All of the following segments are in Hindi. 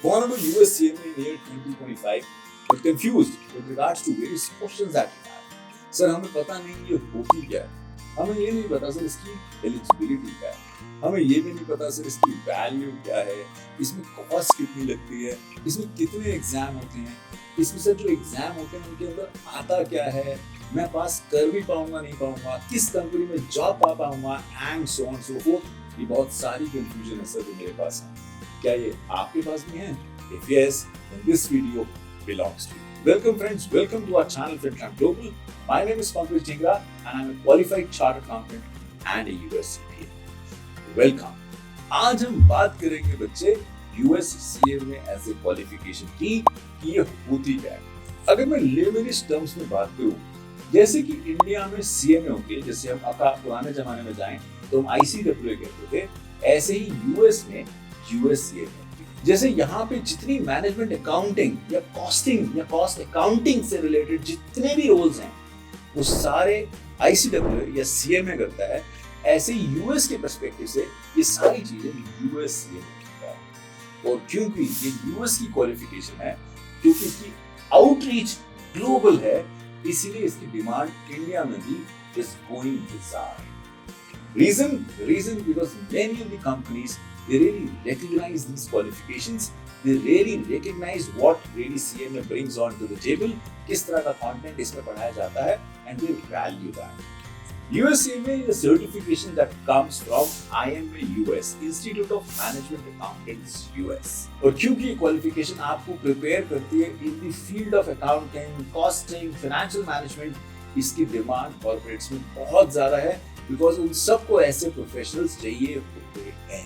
Honorable US CMA in year 2025 but confused with regards to various questions that we have. Sir हमें पता नहीं ये होती क्या है, हमें ये नहीं पता सर इसकी एलिजिबिलिटी क्या है, हमें ये भी नहीं पता सर इसकी वैल्यू क्या है, इसमें कॉस्ट कितनी लगती है, इसमें कितने एग्जाम होते हैं, इसमें सर जो एग्जाम होते हैं उनके अंदर आता क्या है, मैं पास कर भी पाऊंगा नहीं पाऊंगा, किस कंपनी में जॉब पा पाऊंगा and so on so fourth. ये बहुत सारी कंफ्यूजन है सर जो मेरे पास है। क्या ये आपके पास भी है? If yes, then this video belongs to you. Welcome friends, welcome to our channel FinTran Global. My name is Pankaj Jingra and I'm a qualified chartered accountant and a US CPA. Welcome. आज हम बात करेंगे बच्चे US CMA as a qualification की कि ये होती क्या है। अगर मैं लेमनिश टर्म्स में बात करूं, जैसे कि इंडिया में CMA होती है, जैसे हम पुराने जमाने में जाएं तो हम ICAA कहते थे, ऐसे ही US में US CMA। जैसे यहाँ पे जितनी मैनेजमेंट अकाउंटिंग या कॉस्टिंग या कॉस्ट अकाउंटिंग से रिलेटेड जितने भी रोल्स हैं वो सारे ICAA या CMA करता है, ऐसे US के पर्सपेक्टिव से ये सारी चीजें US CMA करता है। और क्योंकि ये US की क्वालिफिकेशन है, क्योंकि इसकी आउटरीच ग्लोबल है, इसीलिए इसकी डिमांड इंडिया में भी is going bizarre. Reason because many of the companies, they really recognize these qualifications, they really recognize what really CMA brings onto the table, किस तरह का content इसमें पढ़ाया जाता है, and they value that. US CMA is a certification that comes from IMA US, Institute of Management Accountants US. और क्योंकि ये qualification आपको prepare करती है in the field of accounting, costing, financial management, इसकी डिमांड कॉर्पोरेट्स में बहुत ज्यादा है, बिकॉज उन सबको ऐसे प्रोफेशनल्स चाहिए होते हैं।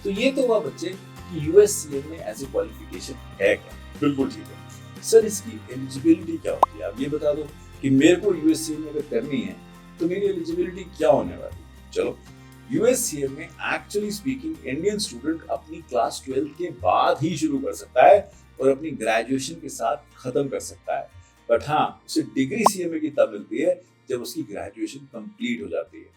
तो ये तो हुआ बच्चे कि US CMA as a qualification है क्या? बिल्कुल ठीक है सर। इसकी एलिजिबिलिटी क्या होती है? आप ये बता दो कि मेरे को US CMA अगर करनी है तो मेरी एलिजिबिलिटी क्या होने वाली? चलो, US CMA actually speaking Indian student अपनी क्लास 12 के बाद ही शुरू कर सकता है और अपनी ग्रेजुएशन के साथ खत्म कर सकता है। बट हाँ, उसे डिग्री CMA की तब मिलती है जब उसकी ग्रेजुएशन कंप्लीट हो जाती है।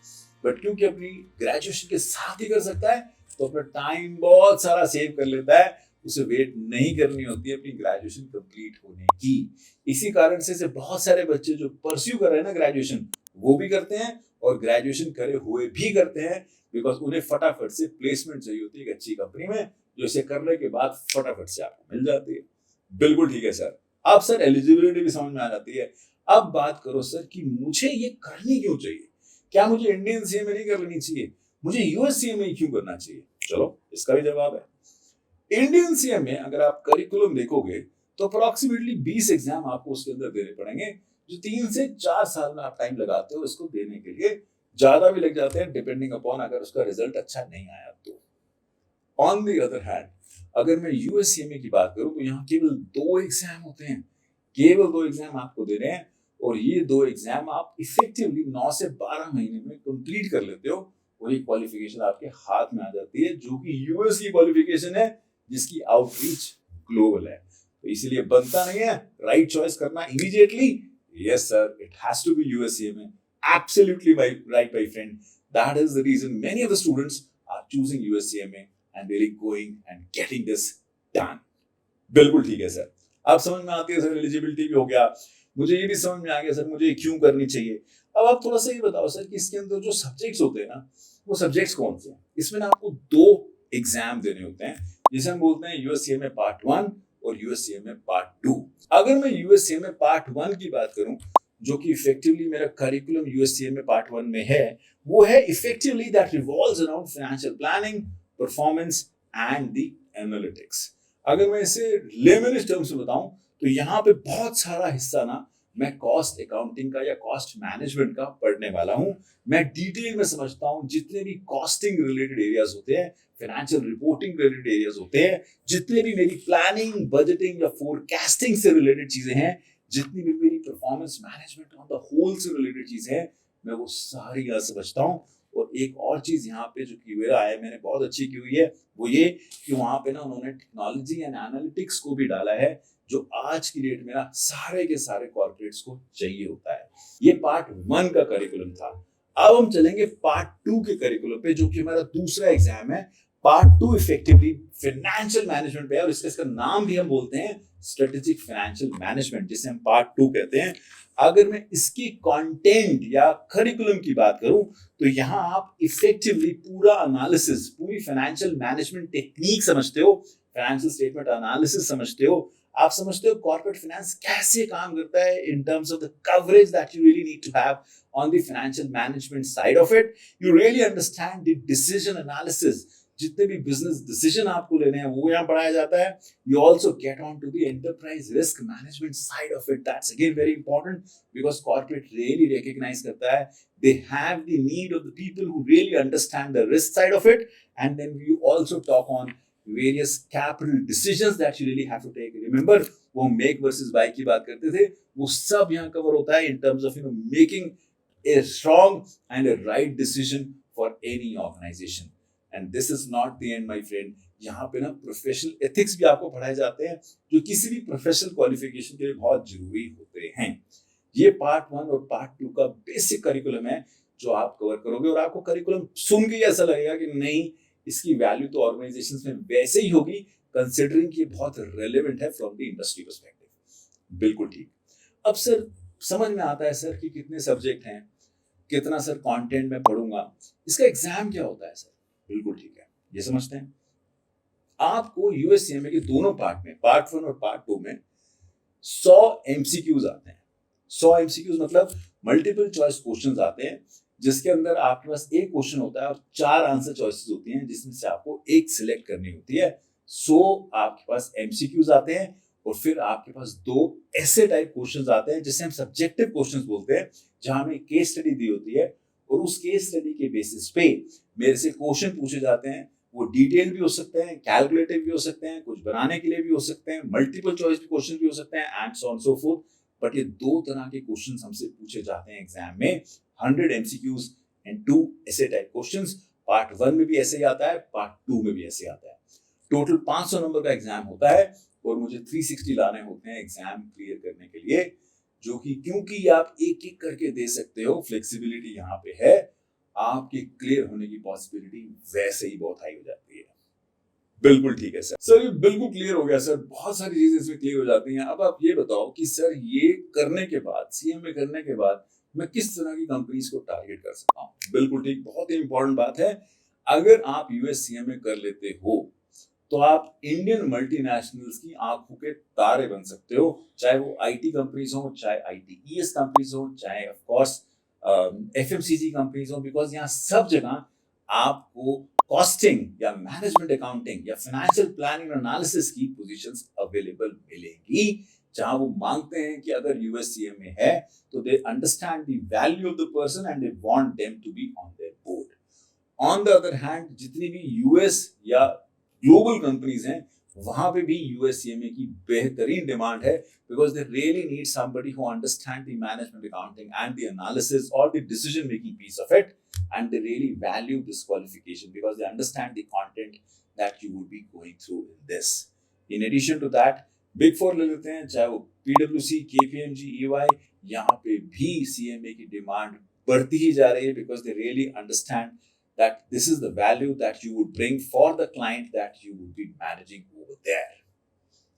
बट क्योंकि अपनी ग्रेजुएशन के साथ ही कर सकता है तो अपना टाइम बहुत सारा सेव कर लेता है, उसे वेट नहीं करनी होती है अपनी ग्रेजुएशन कंप्लीट होने की। इसी कारण से बहुत सारे बच्चे जो परस्यू कर रहे हैं ना ग्रेजुएशन, वो भी करते हैं और ग्रेजुएशन करे हुए भी करते हैं, बिकॉज उन्हें फटाफट से प्लेसमेंट चाहिए होती है एक अच्छी कंपनी में, जो इसे करने के बाद फटाफट से आपको मिल जाती है। बिल्कुल ठीक है सर। अब सर एलिजिबिलिटी भी समझ में आ जाती है। अब बात करो सर कि मुझे ये करनी क्यों चाहिए? क्या मुझे इंडियन CMA नहीं कर लेनी चाहिए? मुझे US CMA क्यों करना चाहिए? चलो, इसका भी जवाब है। इंडियन CMA अगर आप करिकुलम देखोगे तो अप्रोक्सीमेटली 20 एग्जाम आपको उसके अंदर देने पड़ेंगे, जो 3 से 4 साल में आप टाइम लगाते हो इसको देने के लिए। ज्यादा भी लग जाते हैं डिपेंडिंग अपॉन अगर उसका रिजल्ट अच्छा नहीं आया तो। ऑन द अदर हैंड, अगर मैं US CMA की बात करूं तो यहाँ केवल 2 एग्जाम होते हैं, केवल 2 एग्जाम आपको देने हैं, और ये 2 एग्जाम आप इफेक्टिवली 9 से 12 महीने में कंप्लीट कर लेते हो और ये क्वालिफिकेशन आपके हाथ में आ जाती है, जो कि US की क्वालिफिकेशन है जिसकी आउटरीच ग्लोबल है। तो इसीलिए बनता नहीं है राइट चॉइस करना immediately. Yes sir, it has to be US CMA, absolutely right my friend. That is the reason many of the students are choosing US CMA and really going and getting this done. बिल्कुल ठीक है सर। अब समझ में आती है सर, एलिजिबिलिटी भी हो गया, मुझे ये भी समझ में आ गया सर मुझे क्यों करनी चाहिए। अब आप थोड़ा सा ये बताओ सर कि इसके अंदर जो सब्जेक्ट्स होते हैं ना, वो सब्जेक्ट्स कौन से हैं? इसमें ना आपको 2 एग्जाम देने होते हैं, जिसे हम बोलते हैं US CMA पार्ट 1 और US CMA पार्ट 2। अगर मैं US CMA पार्ट 1 की बात करूं, जो कि इफेक्टिवली मेरा करिकुलम US CMA पार्ट 1 में है, वो है effectively that revolves around financial planning, performance and the analytics. अगर मैं इसे लेमनिश टर्म्स में बताऊं तो यहाँ पे बहुत सारा हिस्सा ना मैं कॉस्ट अकाउंटिंग का या कॉस्ट मैनेजमेंट का पढ़ने वाला हूँ। मैं डिटेल में समझता हूँ जितने भी कॉस्टिंग रिलेटेड एरियाज होते हैं, फाइनेंशियल रिपोर्टिंग रिलेटेड एरियाज होते हैं, जितने भी मेरी प्लानिंग, बजटिंग या फोरकास्टिंग से रिलेटेड चीजें हैं, जितनी भी मेरी performance management on the whole से रिलेटेड चीजें हैं, मैं वो सारी यहाँ समझता हूँ। और एक और चीज यहाँ पे जो की हुआ है, मैंने बहुत अच्छी की हुई है, वो ये कि वहां पे ना उन्होंने टेक्नोलॉजी एंड एनालिटिक्स को भी डाला है, जो आज की डेट में ना सारे के सारे कॉर्पोरेट्स को चाहिए होता है। ये पार्ट 1 का करिकुलम था। अब हम चलेंगे पार्ट 2 के करिकुलम पे, जो कि हमारा दूसरा एग्जाम है, पार्ट 2 इफेक्टिवली फाइनेंशियल मैनेजमेंट पे है, और इसका नाम भी हम बोलते हैं स्ट्रेटेजिक फाइनेंशियल मैनेजमेंट, जिसे हम पार्ट 2 कहते हैं। अगर मैं इसकी कंटेंट या करिकुलम की बात करूं तो यहां आप इफेक्टिवली पूरा एनालिसिस, पूरी फाइनेंशियल मैनेजमेंट टेक्निक समझते हो, फाइनेंशियल स्टेटमेंट एनालिसिस समझते हो, आप समझते हो कॉर्पोरेट फाइनेंस कैसे काम करता है in terms of the coverage that you really need to have on the financial management side of it. You really understand the decision analysis, जितने भी बिजनेस डिसीजन आपको लेने हैं वो यहाँ पढ़ाया जाता है। You also get on to the enterprise risk management side of it, that's again very important because corporate really recognize करता है they have the need of the people who really understand the risk side of it, and then we also talk on various capital decisions that you really have to take. Remember वो make versus buy की बात करते थे, वो सब यहाँ कवर होता है in terms of making a strong and a right decision for any organization. And this is not the end, my friend. यहाँ पे ना प्रोफेशनल एथिक्स भी आपको पढ़ाए जाते हैं जो किसी भी प्रोफेशनल क्वालिफिकेशन के लिए बहुत जरूरी होते हैं। ये पार्ट 1 और पार्ट 2 का बेसिक करिकुलम है जो आप कवर करोगे, और आपको करिकुलम सुन के ऐसा लगेगा कि नहीं, इसकी वैल्यू तो ऑर्गेनाइजेशंस में वैसे ही होगी, कंसिडरिंग कि बहुत रेलेवेंट है फ्रॉम द इंडस्ट्री पर्सपेक्टिव। बिल्कुल ठीक। अब सर समझ में आता है सर कि कितने सब्जेक्ट हैं, कितना सर कंटेंट मैं पढ़ूंगा, इसका एग्जाम क्या होता है सर? बिल्कुल ठीक है, ये समझते हैं। आपको यूएससीएमए के दोनों पार्ट में, पार्ट 1 और पार्ट 2 में 100 एमसीक्यूज आते हैं। 100 एमसीक्यूज मतलब मल्टीपल चॉइस क्वेश्चंस आते हैं, जिसके अंदर आपके पास एक क्वेश्चन होता है और 4 आंसर चॉइसेस होती हैं, जिसमें से आपको एक सिलेक्ट करनी होती है। 100 आपके पास एमसीक्यूज आते हैं, और फिर आपके पास 2 ऐसे टाइप क्वेश्चंस आते हैं जिसे हम सब्जेक्टिव क्वेश्चंस बोलते हैं, जहां हमें केस स्टडी दी होती है, और उस केस स्टडी के बेसिस पे मेरे से क्वेश्चन पूछे जाते हैं। वो डिटेल भी हो सकते हैं, कैलकुलेटिव भी हो सकते हैं, कुछ बनाने के लिए भी हो सकते हैं, मल्टीपल चॉइस क्वेश्चन भी हो सकते हैं, and so on so fourth. But ये 2 तरह के क्वेश्चंस हमसे पूछे जाते हैं एग्जाम में, 100 एमसीक्यूज एंड 2 ऐसे टाइप क्वेश्चंस। पार्ट 1 में भी ऐसे ही आता है, पार्ट 2 में भी ऐसे आता है। टोटल 500 नंबर का एग्जाम होता है, और मुझे 360 लाने होते हैं एग्जाम क्लियर करने के लिए, जो कि क्योंकि आप एक एक करके दे सकते हो, फ्लेक्सिबिलिटी यहाँ पे है, आपके क्लियर होने की पॉसिबिलिटी वैसे ही बहुत हाई हो जाती है। बिल्कुल ठीक है सर, ये बिल्कुल क्लियर हो गया सर, बहुत सारी चीजें इसमें क्लियर हो जाती हैं। अब आप ये बताओ कि सर ये करने के बाद, सीएमए करने के बाद मैं किस तरह की कंपनीज को टारगेट कर सकता हूँ? बिल्कुल ठीक, बहुत ही इंपॉर्टेंट बात है। अगर आप यूएस सीएमए कर लेते हो तो आप इंडियन मल्टीनेशनल्स की आंखों के तारे बन सकते हो, चाहे वो आईटी कंपनीज हो, चाहे आईटीईएस कंपनीज हो, चाहे ऑफ कोर्स एफएमसीजी कंपनीज हो, बिकॉज यहाँ सब जगह आपको कॉस्टिंग या मैनेजमेंट अकाउंटिंग या फाइनेंशियल प्लानिंग एनालिसिस की पोजीशंस अवेलेबल मिलेगी, जहां वो मांगते हैं कि अगर यूएससीएम में है तो they understand the value of the person and they want them to be on their board. On the other hand, जितनी भी यूएस या ग्लोबल कंपनीज हैं, वहां पे भी यूएससीएमए की बेहतरीन डिमांड है, because they really need somebody who understand the management accounting and the analysis और the decision making piece of it, and they really value this qualification because they understand the content that you would be going through in this. In addition to that, Big Four ले लेते हैं, चाहे वो PwC, KPMG, EY, यहाँ पे भी CMA की डिमांड बढ़ती ही जा रही है, because they really understand that this is the value that you would bring for the client that you would be managing over there.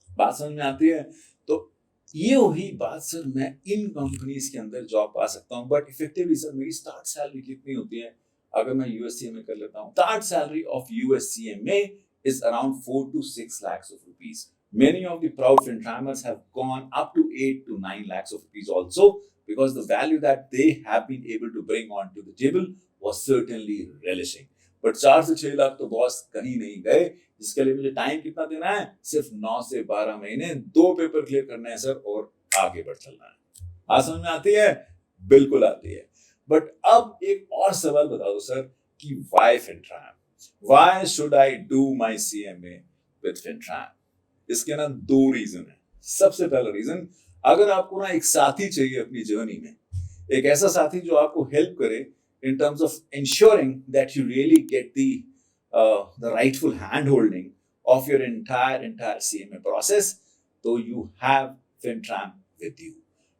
बात समझ में आती है? तो ये वही बात सर, मैं इन कंपनीज के अंदर जॉब पा सकता हूँ, बट इफेक्टिवली सर मेरी स्टार्ट सैलरी कितनी होती है अगर मैं यूएससीएमए कर लेता हूँ? Start salary of USCMA is around 4 to 6 lakhs of rupees. Many of the proud Fintrammers have gone up to 8 to 9 lakhs of rupees also, because the value that they have been able to bring onto the table was certainly relishing. But 4 से 6 लाख तो बॉस कहीं नहीं गए, जिसके लिए मुझे टाइम कितना देना है? सिर्फ 9 से 12 महीने, 2 पेपर क्लियर करने हैं सर, और आगे बढ़ चलना है। बात समझ में आती है? बिल्कुल आती है। बट अब एक और सवाल बता दो सर कि why Fintram? Why should I do my CMA with Fintram? इसके ना 2 रीजन है। सबसे पहला रीजन, अगर आपको ना एक साथी चाहिए अपनी जर्नी में, एक ऐसा साथी जो आपको हेल्प करे in terms of ensuring that you really get the rightful hand-holding of your entire CMA process, so you have Fintram with you.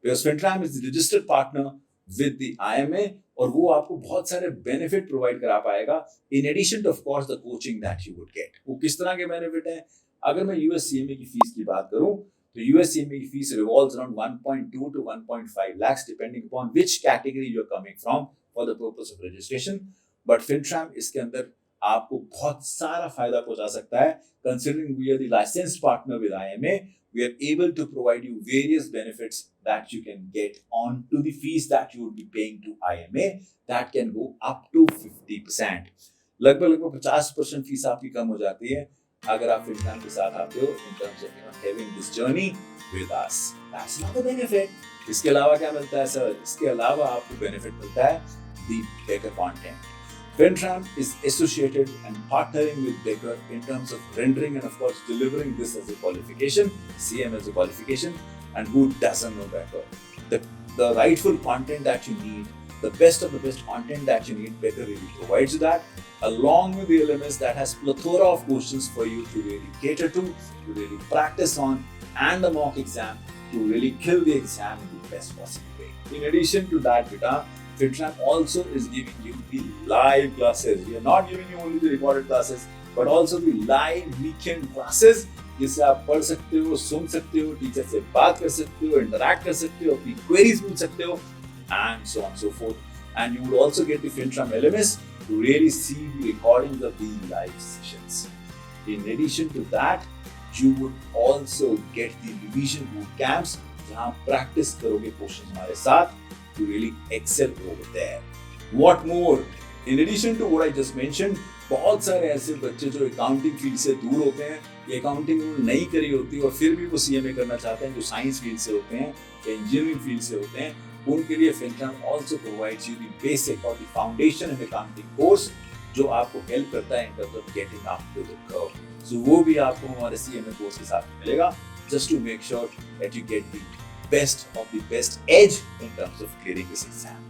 Because Fintram is the registered partner with the IMA, और वो आपको बहुत सारे बेनिफिट प्रोवाइड करा पाएगा in addition to of course the coaching that you would get. वो किस तरह के बेनिफिट हैं? अगर मैं यूएससीएमए की फीस की बात करूं तो यूएससीएमए की fees revolves around 1.2 to 1.5 lakhs depending upon which category you are coming from for the purpose of registration. But Fintram इसके अंदर आपको बहुत सारा फायदा पहुंचा सकता है। Considering we are the licensed partner with IMA, we are able to provide you various benefits that you can get on to the fees that you would be paying to IMA that can go up to 50%. लगभग 50% फीस आपकी कम हो जाती है अगर आप फिनट्रैम के साथ आते हो in terms of having this journey with us. That's not the benefit. इसके अलावा क्या मिलता है सर? इसके अलावा आपको बेनिफिट मिलता है the Becker content. FinTram is associated and partnering with Becker in terms of rendering and of course delivering this as a qualification, CM as a qualification, and who doesn't know Becker? The rightful content that you need, the best of the best content that you need, Becker really provides you that, along with the LMS that has plethora of questions for you to really cater to really practice on, and the mock exam to really kill the exam in the best possible way. In addition to that, Beta, FinTram also is giving you the live classes. We are not giving you only the recorded classes, but also the live weekend classes जिससे आप पढ़ सकते हो, सुन सकते हो, टीचर से बात कर सकते हो, इंटरैक्ट कर सकते हो, अपनी क्वेरीज पूछ सकते हो, and so on so forth. And you would also get the FinTram LMS to really see the recordings of these live sessions. In addition to that, you would also get the revision boot camps जहाँ practice करोगे क्वेश्चंस हमारे साथ to really excel over there. What more? In addition to what I just mentioned, बहुत सारे ऐसे बच्चे जो अकाउंटिंग फील्ड से दूर होते हैं या अकाउंटिंग उन्होंने नहीं करी होती और फिर भी वो सीएमए करना चाहते हैं, जो साइंस फील्ड से होते हैं या इंजीनियरिंग फील्ड से होते हैं, उनके लिए FinTram also provides you the basic or the foundation in accounting course जो आपको हेल्प करता है in terms of getting up to the curve. So वो भी आपको हमारे सीएमए कोर्स के साथ मिलेगा just to make sure that you get the best of the best edge in terms of clearing this exam.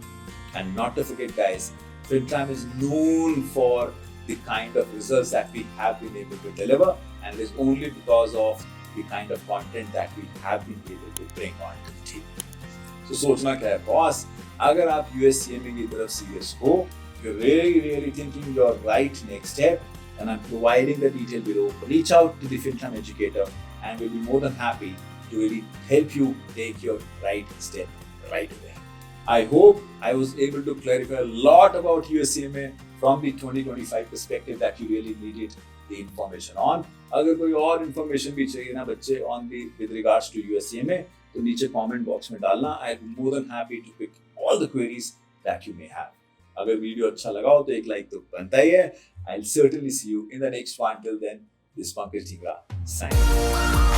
And not to forget guys, FinTram is known for the kind of results that we have been able to deliver, and it is only because of the kind of content that we have been able to bring on to the table. So सोचना क्या है बॉस, अगर आप USCMA की तरफ सीरियस हो, you're really thinking your right next step, and I'm providing the detail below. Reach out to the FinTram educator and we'll be more than happy to really help you take your right step right away. I hope I was able to clarify a lot about USCMA from the 2025 perspective that you really needed the information on. अगर कोई और information भी चाहिए ना बच्चे on the with regards to USCMA तो नीचे comment box में डालना. I'll be more than happy to pick all the queries that you may have. अगर वीडियो अच्छा लगा हो तो एक लाइक तो बनता ही है. I'll certainly see you in the next one. Till then, this is Pankaj Dhingra signing off.